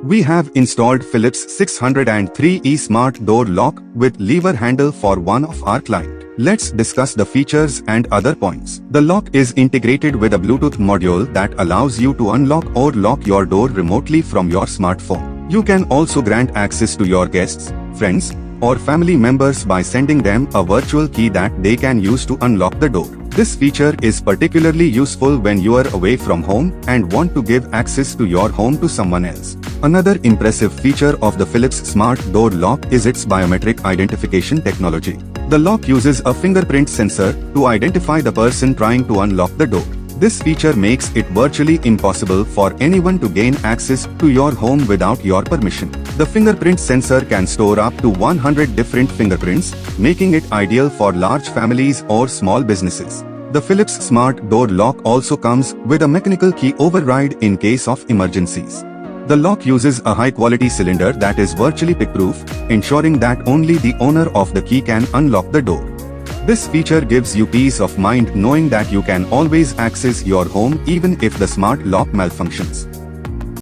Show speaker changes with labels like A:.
A: We have installed Philips 603E Smart Door Lock with lever handle for one of our client. Let's discuss the features and other points. The lock is integrated with a Bluetooth module that allows you to unlock or lock your door remotely from your smartphone. You can also grant access to your guests, friends, or family members by sending them a virtual key that they can use to unlock the door. This feature is particularly useful when you are away from home and want to give access to your home to someone else. Another impressive feature of the Philips Smart Door Lock is its biometric identification technology. The lock uses a fingerprint sensor to identify the person trying to unlock the door. This feature makes it virtually impossible for anyone to gain access to your home without your permission. The fingerprint sensor can store up to 100 different fingerprints, making it ideal for large families or small businesses. The Philips Smart Door Lock also comes with a mechanical key override in case of emergencies. The lock uses a high-quality cylinder that is virtually pick-proof, ensuring that only the owner of the key can unlock the door. This feature gives you peace of mind knowing that you can always access your home even if the smart lock malfunctions.